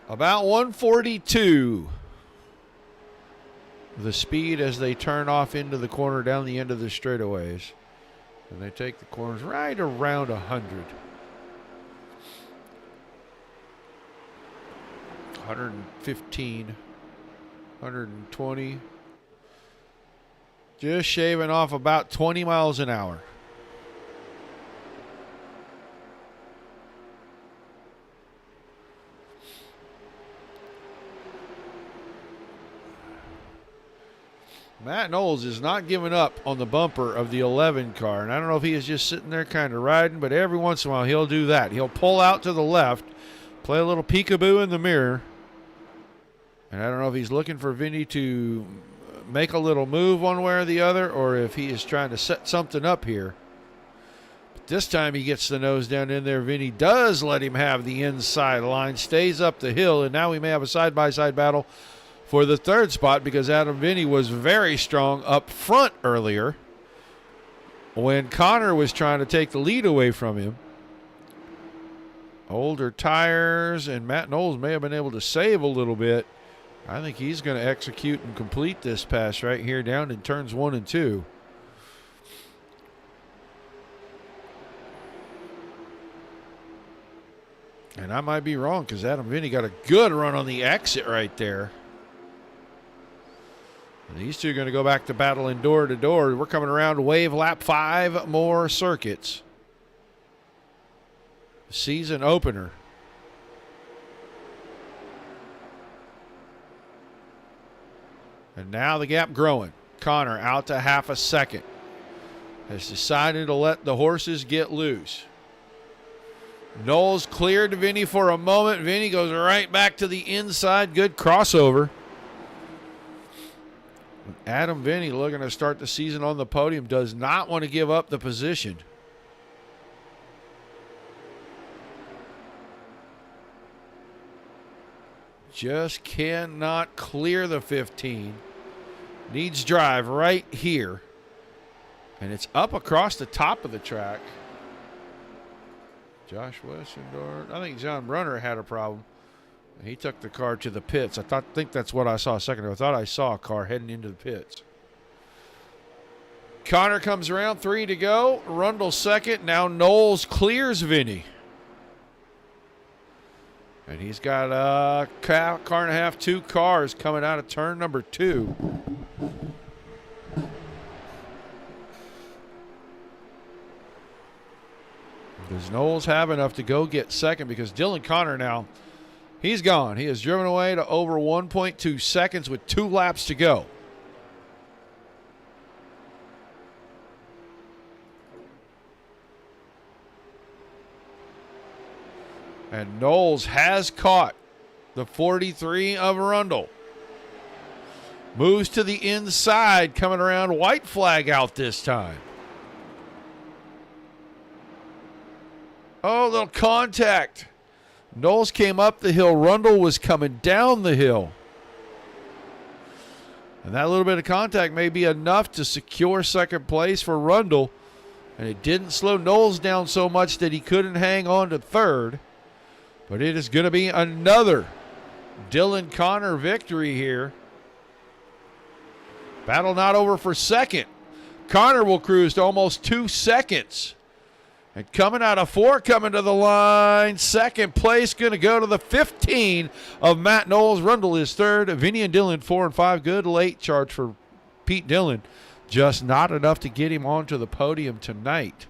About 142. The speed as they turn off into the corner down the end of the straightaways. And they take the corners right around 100. 115. 120. Just shaving off about 20 miles an hour. Matt Knowles is not giving up on the bumper of the 11 car. And I don't know if he is just sitting there kind of riding, but every once in a while he'll do that. He'll pull out to the left, play a little peekaboo in the mirror. And I don't know if he's looking for Vinny to make a little move one way or the other, or if he is trying to set something up here. But this time he gets the nose down in there. Vinny does let him have the inside line, stays up the hill, and now we may have a side-by-side battle for the third spot, because Adam Vinny was very strong up front earlier when Connor was trying to take the lead away from him. Older tires, and Matt Knowles may have been able to save a little bit. I think he's going to execute and complete this pass right here down in turns 1 and 2. And I might be wrong, because Adam Vinny got a good run on the exit right there. These two are going to go back to battling door to door. We're coming around to wave lap 5 more circuits. Season opener. And now the gap growing. Connor out to half a second. Has decided to let the horses get loose. Knowles cleared Vinny for a moment. Vinny goes right back to the inside. Good crossover. Adam Vinny, looking to start the season on the podium, does not want to give up the position. Just cannot clear the 15. Needs drive right here. And it's up across the top of the track. Josh Westendorf. I think John Brunner had a problem. He took the car to the pits. I think that's what I saw a second ago. I thought I saw a car heading into the pits. Connor comes around, 3 to go. Rundle second. Now Knowles clears Vinny. And he's got a car and a half, 2 cars coming out of turn number 2. Does Knowles have enough to go get second? Because Dylan Connor now, he's gone. He has driven away to over 1.2 seconds with 2 laps to go. And Knowles has caught the 43 of Rundle. Moves to the inside, coming around. White flag out this time. Oh, little contact. Knowles came up the hill. Rundle was coming down the hill. And that little bit of contact may be enough to secure second place for Rundle. And it didn't slow Knowles down so much that he couldn't hang on to third. But it is going to be another Dylan Connor victory here. Battle not over for second. Connor will cruise to almost 2 seconds. And coming out of 4, coming to the line, second place going to go to the 15 of Matt Knowles. Rundle is third. Vinny and Dylan 4 and 5. Good late charge for Pete Dillon. Just not enough to get him onto the podium tonight.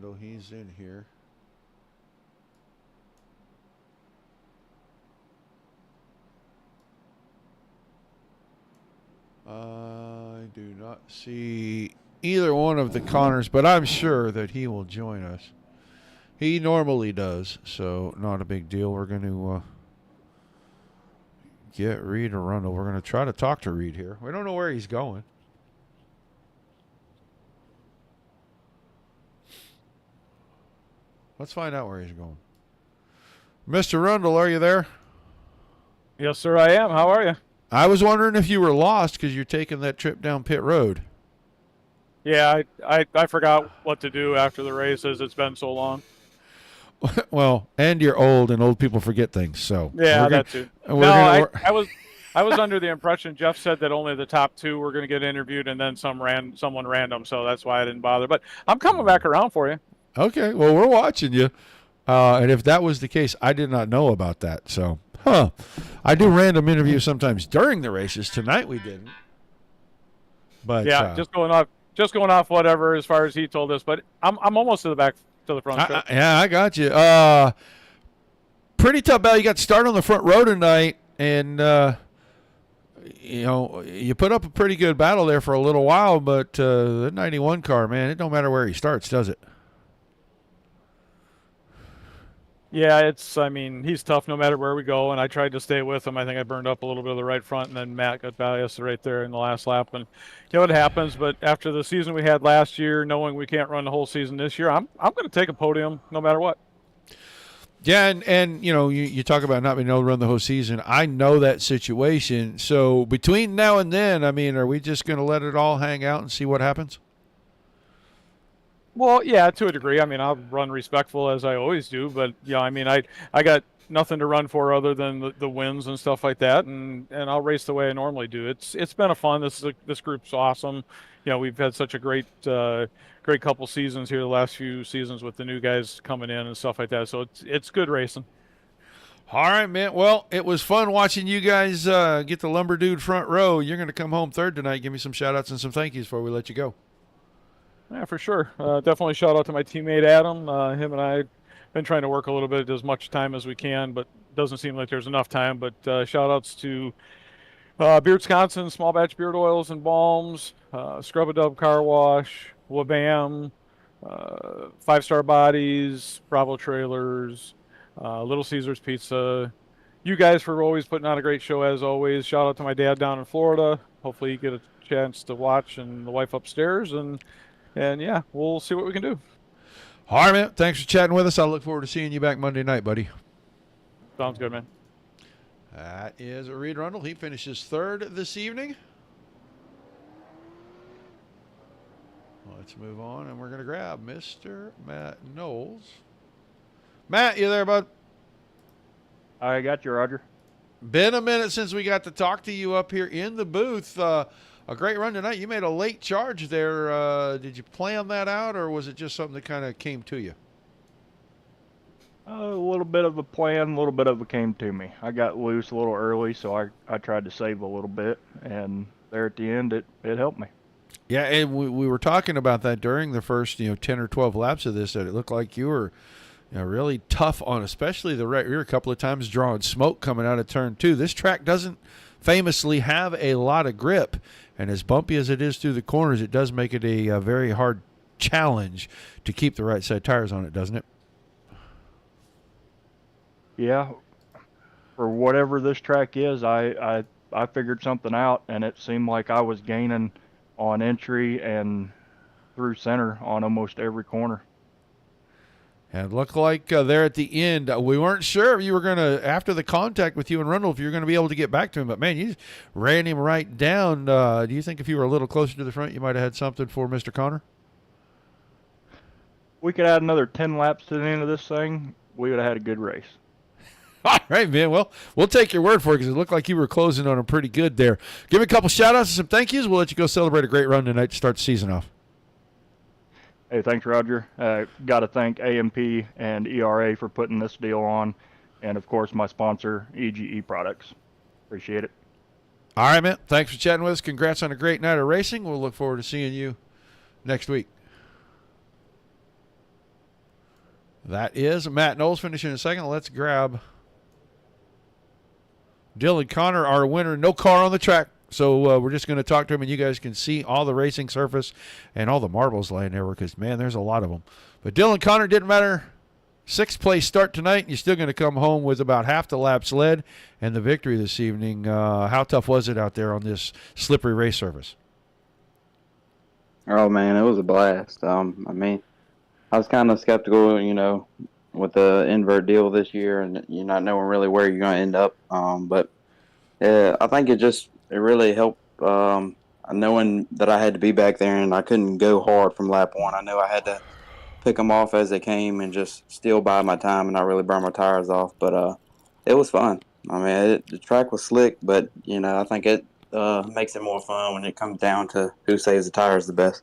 Rundle. He's in here. I do not see either one of the Connors, but I'm sure that he will join us. He normally does, so not a big deal. We're going to get Reed or Rundle. We're going to try to talk to Reed here. We don't know where he's going. Let's find out where he's going. Mr. Rundle, are you there? Yes, sir, I am. How are you? I was wondering if you were lost because you're taking that trip down pit road. Yeah, I forgot what to do after the races. It's been so long. Well, and you're old, and old people forget things. So yeah, that too. I was under the impression Jeff said that only the top 2 were going to get interviewed, and then someone random. So that's why I didn't bother. But I'm coming back around for you. Okay, well, we're watching you. And if that was the case, I did not know about that. So, I do random interviews sometimes during the races. Tonight we didn't. But yeah, just going off whatever as far as he told us. But I'm almost to the front. I got you. Pretty tough battle. You got to start on the front row tonight, and you put up a pretty good battle there for a little while. But the 91 car, man, it don't matter where he starts, does it? Yeah, he's tough no matter where we go, and I tried to stay with him. I think I burned up a little bit of the right front, and then Matt got by us right there in the last lap. And it happens, but after the season we had last year, knowing we can't run the whole season this year, I'm going to take a podium no matter what. Yeah, and you talk about not being able to run the whole season. I know that situation. So between now and then, are we just going to let it all hang out and see what happens? Well, yeah, to a degree. I'll run respectful as I always do, but I got nothing to run for other than the wins and stuff like that, and I'll race the way I normally do. It's been a fun. This group's awesome. We've had such a great couple seasons here, the last few seasons with the new guys coming in and stuff like that. So it's good racing. All right, man. Well, it was fun watching you guys get the Lumber Dude front row. You're going to come home third tonight. Give me some shout-outs and some thank yous before we let you go. Yeah, for sure. Definitely shout out to my teammate Adam. Him and I have been trying to work a little bit as much time as we can, but it doesn't seem like there's enough time. But shout outs to Beardsconsin, Small Batch Beard Oils and Balms, Scrub-A-Dub Car Wash, Wabam, 5 Star Bodies, Bravo Trailers, Little Caesars Pizza. You guys for always putting on a great show as always. Shout out to my dad down in Florida. Hopefully you get a chance to watch, and the wife upstairs. And yeah, we'll see what we can do. All right, man. Thanks for chatting with us. I look forward to seeing you back Monday night, buddy. Sounds good, man. That is Reed Rundle. He finishes third this evening. Let's move on, and we're going to grab Mr. Matt Knowles. Matt, you there, bud? I got you, Roger. Been a minute since we got to talk to you up here in the booth. A great run tonight. You made a late charge there. Did you plan that out, or was it just something that kind of came to you? A little bit of a plan, a little bit of it came to me. I got loose a little early, so I tried to save a little bit, and there at the end, it helped me. Yeah, and we were talking about that during the first 10 or 12 laps of this, that it looked like you were really tough on especially the right rear, a couple of times drawing smoke coming out of turn 2. This track doesn't famously have a lot of grip, and as bumpy as it is through the corners, it does make it a very hard challenge to keep the right side tires on it, doesn't it? Yeah, for whatever this track is, I figured something out, and it seemed like I was gaining on entry and through center on almost every corner. And it looked like there at the end, we weren't sure if you were going to, after the contact with you and Rundle, if you were going to be able to get back to him. But, man, you just ran him right down. Do you think if you were a little closer to the front, you might have had something for Mr. Connor? We could add another 10 laps to the end of this thing. We would have had a good race. All right, man. Well, we'll take your word for it because it looked like you were closing on him pretty good there. Give me a couple shout-outs and some thank yous. We'll let you go celebrate a great run tonight to start the season off. Hey, thanks, Roger. Got to thank AMP and ERA for putting this deal on, and, of course, my sponsor, EGE Products. Appreciate it. All right, man. Thanks for chatting with us. Congrats on a great night of racing. We'll look forward to seeing you next week. That is Matt Knowles finishing in second. Let's grab Dylan Connor, our winner. No car on the track, so we're just going to talk to him, and you guys can see all the racing surface and all the marbles laying there because, man, there's a lot of them. But Dylan Connor, didn't matter. Sixth place start tonight. You're still going to come home with about half the laps led and the victory this evening. How tough was it out there on this slippery race surface? Oh, man, it was a blast. I mean, I was kind of skeptical, with the invert deal this year and you not knowing really where you're going to end up. But I think it really helped knowing that I had to be back there and I couldn't go hard from lap one. I knew I had to pick them off as they came and just still bide my time and not really burn my tires off. But it was fun. I mean, the track was slick, but, I think it makes it more fun when it comes down to who saves the tires the best.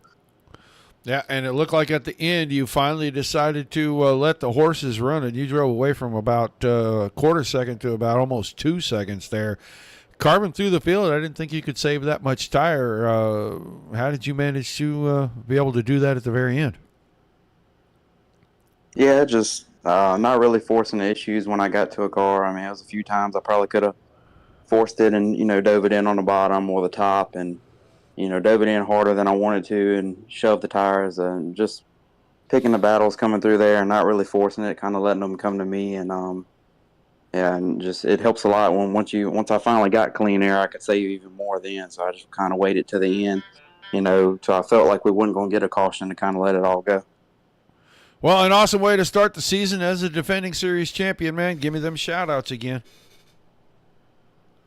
Yeah, and it looked like at the end you finally decided to let the horses run, and you drove away from about a quarter second to about almost 2 seconds there. Carving through the field, I didn't think you could save that much tire. How did you manage to be able to do that at the very end? Yeah, just not really forcing the issues when I got to a car. I mean, it was a few times I probably could have forced it and, dove it in on the bottom or the top and, dove it in harder than I wanted to and shoved the tires and just picking the battles coming through there and not really forcing it, kind of letting them come to me. And, and just it helps a lot once I finally got clean air, I could save even more then. So I just kind of waited to the end, till I felt like we wasn't going to get a caution to kind of let it all go. Well, an awesome way to start the season as a defending series champion, man. Give me them shout-outs again.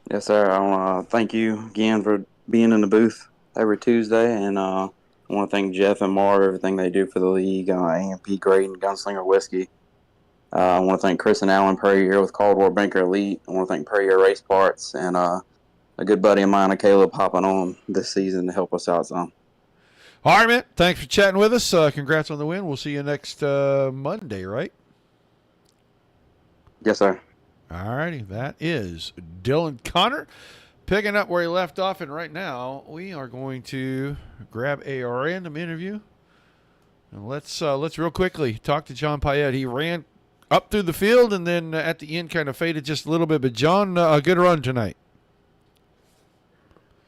Yes, sir. I want to thank you again for being in the booth every Tuesday, and I want to thank Jeff and Marv, everything they do for the league, AMP Graydon, Gunslinger Whiskey. I want to thank Chris and Alan Prairie here with Caldwell Banker Elite. I want to thank Prairie Race Parts, and a good buddy of mine, Caleb, hopping on this season to help us out some. All right, man. Thanks for chatting with us. Congrats on the win. We'll see you next Monday, right? Yes, sir. All righty. That is Dylan Connor picking up where he left off. And right now, we are going to grab a random interview. And let's real quickly talk to John Payette. He ran up through the field and then at the end kind of faded just a little bit. But, John, a good run tonight.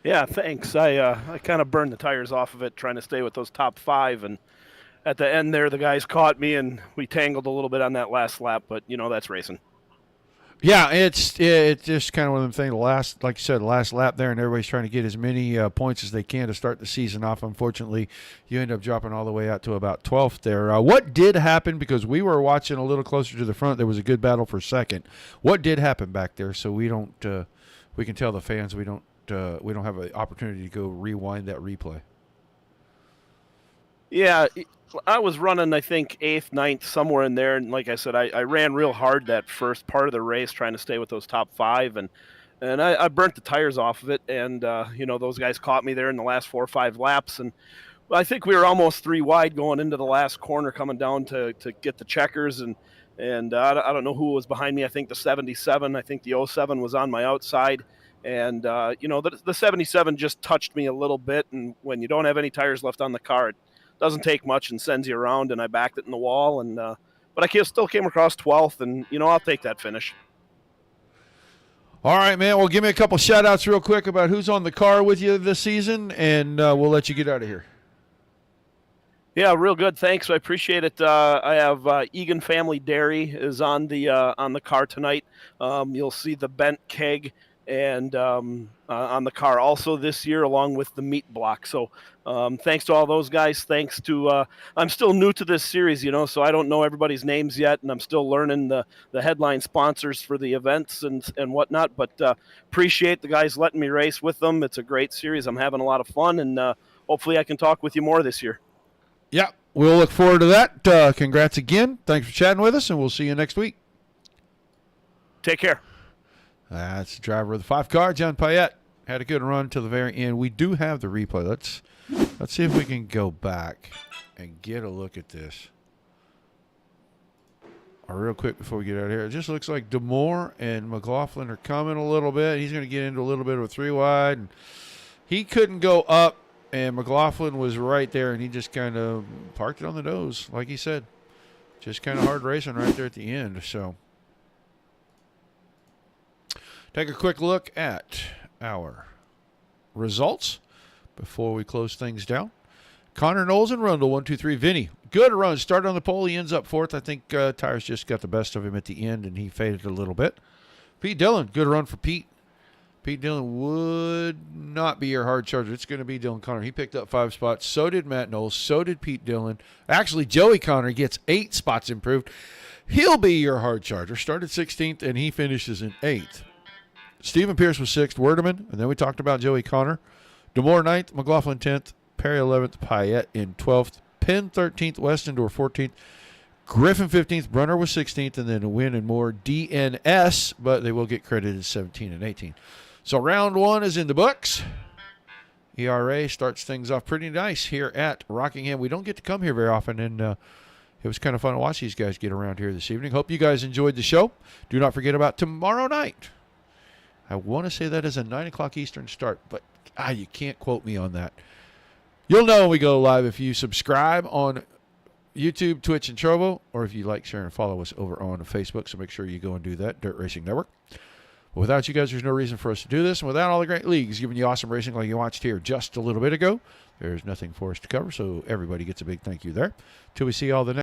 Yeah, thanks. I kind of burned the tires off of it trying to stay with those top five, and at the end there, the guys caught me, and we tangled a little bit on that last lap, but, that's racing. Yeah, it's just kind of one of them things. Like you said, the last lap there, and everybody's trying to get as many points as they can to start the season off. Unfortunately, you end up dropping all the way out to about 12th there. What did happen? Because we were watching a little closer to the front. There was a good battle for second. What did happen back there? So we can tell the fans we don't have an opportunity to go rewind that replay. Yeah, I was running, I think, 8th, 9th, somewhere in there. And like I said, I ran real hard that first part of the race trying to stay with those top five. And I burnt the tires off of it. And, those guys caught me there in the last 4 or 5 laps. And I think we were almost 3 wide going into the last corner coming down to get the checkers. And I don't know who was behind me. I think the 77. I think the 07 was on my outside. And, the 77 just touched me a little bit. And when you don't have any tires left on the car, it doesn't take much and sends you around. And I backed it in the wall. And but I still came across 12th. And, I'll take that finish. All right, man. Well, give me a couple shout-outs real quick about who's on the car with you this season, and we'll let you get out of here. Yeah, real good. Thanks. I appreciate it. I have Egan Family Dairy is on the car tonight. You'll see the bent keg and on the car also this year, along with the meat block. So thanks to all those guys. Thanks to I'm still new to this series, so I don't know everybody's names yet, and I'm still learning the headline sponsors for the events and whatnot. But appreciate the guys letting me race with them. It's a great series. I'm having a lot of fun, and hopefully I can talk with you more this year. Yeah, we'll look forward to that. Congrats again. Thanks for chatting with us, and we'll see you next week. Take care. That's the driver of the 5 car, John Payette. Had a good run to the very end. We do have the replay. Let's see if we can go back and get a look at this. Real quick before we get out of here. It just looks like DeMoore and McLaughlin are coming a little bit. He's going to get into a little bit of a 3 wide. And he couldn't go up, and McLaughlin was right there, and he just kind of parked it on the nose, like he said. Just kind of hard racing right there at the end. So take a quick look at our results before we close things down. Connor, Knowles, and Rundle, 1, 2, 3. Vinny, good run. Started on the pole. He ends up fourth. I think tires just got the best of him at the end, and he faded a little bit. Pete Dillon, good run for Pete. Pete Dillon would not be your hard charger. It's going to be Dylan Connor. He picked up 5 spots. So did Matt Knowles. So did Pete Dillon. Actually, Joey Connor gets 8 spots improved. He'll be your hard charger. Started 16th, and he finishes in 8th. Stephen Pierce was 6th. Werdeman, and then we talked about Joey Connor. DeMore 9th. McLaughlin 10th. Perry 11th. Payette in 12th. Penn 13th. Westendorf 14th. Griffin 15th. Brunner was 16th. And then Wynn and Moore DNS, but they will get credited 17 and 18. So round 1 is in the books. ERA starts things off pretty nice here at Rockingham. We don't get to come here very often, and it was kind of fun to watch these guys get around here this evening. Hope you guys enjoyed the show. Do not forget about tomorrow night. I want to say that is a 9 o'clock Eastern start, but you can't quote me on that. You'll know when we go live if you subscribe on YouTube, Twitch, and Trovo, or if you like, share, and follow us over on Facebook. So make sure you go and do that, Dirt Racing Network. Without you guys, there's no reason for us to do this. And without all the great leagues giving you awesome racing like you watched here just a little bit ago, there's nothing for us to cover. So everybody gets a big thank you there. Till we see you all the next